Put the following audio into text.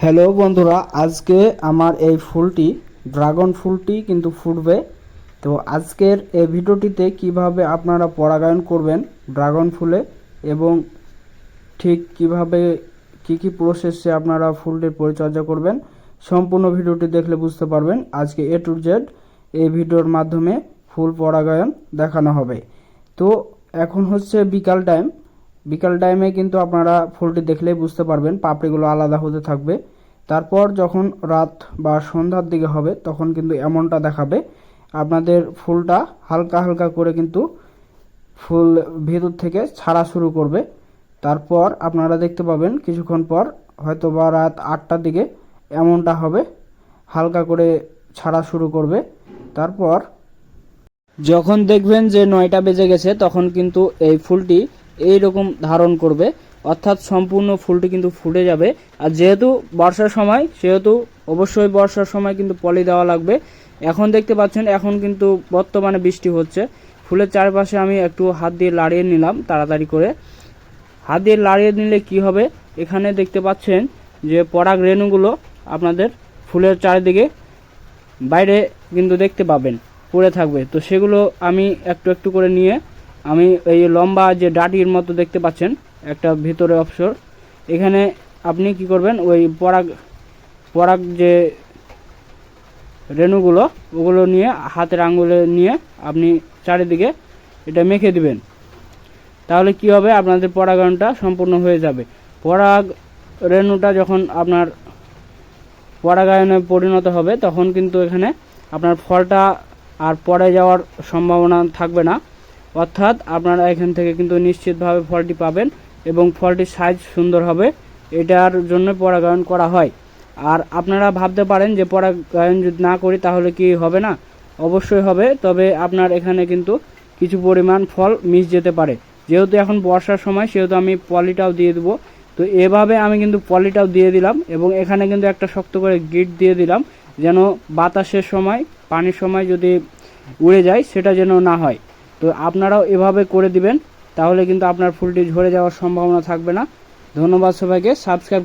Hello বন্ধুরা, আজকে আমার এই ফুলটি ড্রাগন ফুলটি কিন্তু ফুটবে। তো আজকের এই ভিডিওটিতে কিভাবে আপনারা পরাগায়ন করবেন ড্রাগন ফুলে এবং ঠিক কিভাবে কি প্রসেসে আপনারা ফুলটির পরিচর্যা করবেন, সম্পূর্ণ ভিডিওটি দেখলে বুঝতে পারবেন। আজকে A to Z এই ভিডিওর মাধ্যমে ফুল পরাগায়ন দেখানো হবে। তো এখন হচ্ছে বিকাল টাইমে কিন্তু আপনারা ফুলটি দেখলেই বুঝতে পারবেন পাপড়িগুলো আলাদা হতে থাকবে। তারপর যখন রাত বা সন্ধ্যার দিকে হবে তখন কিন্তু এমনটা দেখাবে, আপনাদের ফুলটা হালকা হালকা করে কিন্তু ফুল ভেতর থেকে ছাড়া শুরু করবে। তারপর আপনারা দেখতে পাবেন কিছুক্ষণ পর হয়তো বা রাত 8টার দিকে এমনটা হবে, হালকা করে ছাড়া শুরু করবে। তারপর যখন দেখবেন যে 9টা বেজে গেছে তখন কিন্তু এই ফুলটি এই রকম ধারণ করবে, অর্থাৎ সম্পূর্ণ ফুলটি কিন্তু ফুটে যাবে। আর যেহেতু বর্ষার সময় সেহেতু অবশ্যই বর্ষার সময় কিন্তু পলি দেওয়া লাগবে। এখন দেখতে পাচ্ছেন এখন কিন্তু বর্তমানে বৃষ্টি হচ্ছে। ফুলের চারপাশে আমি একটু হাত দিয়ে লাড়িয়ে নিলাম, তাড়াতাড়ি করে হাত দিয়ে লাড়িয়ে নিলে কি হবে, এখানে দেখতে পাচ্ছেন যে পরাগ রেণুগুলো আপনাদের ফুলের চারিদিকে বাইরে কিন্তু দেখতে পাবেন পড়ে থাকবে। তো সেগুলো আমি একটু একটু করে নিয়ে আমি এই লম্বা যে ডাটির মতো দেখতে পাচ্ছেন একটা ভিতরে অবসর, এখানে আপনি কি করবেন ওই পরাগ যে রেণুগুলো ওগুলো নিয়ে হাতের আঙ্গুলে নিয়ে আপনি চারিদিকে এটা মেখে দিবেন। তাহলে কি হবে, আপনাদের পরাগায়নটা সম্পূর্ণ হয়ে যাবে। পরাগ রেণুটা যখন আপনার পরাগায়নে পরিণত হবে তখন কিন্তু এখানে আপনার ফলটা আর পড়ে যাওয়ার সম্ভাবনা থাকবে না, অর্থাৎ আপনারা এখান থেকে কিন্তু নিশ্চিতভাবে ফলটি পাবেন এবং ফলটির সাইজ সুন্দর হবে। এটার জন্য পরাগায়ন করা হয়। আর আপনারা ভাবতে পারেন যে পরাগায়ন যদি না করি তাহলে কি হবে না, অবশ্যই হবে, তবে আপনার এখানে কিন্তু কিছু পরিমাণ ফল মিস যেতে পারে। যেহেতু এখন বর্ষার সময় সেহেতু আমি পলিটাও দিয়ে দেবো। তো এভাবে আমি কিন্তু পলিটাও দিয়ে দিলাম এবং এখানে কিন্তু একটা শক্ত করে গিট দিয়ে দিলাম, যেন বাতাসের সময় পানির সময় যদি উড়ে যায় সেটা যেন না হয়। তো আপনারাও এভাবে করে দিবেন, তাহলে কিন্তু আপনার ফুলটি ঝরে যাওয়ার সম্ভাবনা থাকবে না। ধন্যবাদ সবাইকে। সাবস্ক্রাইব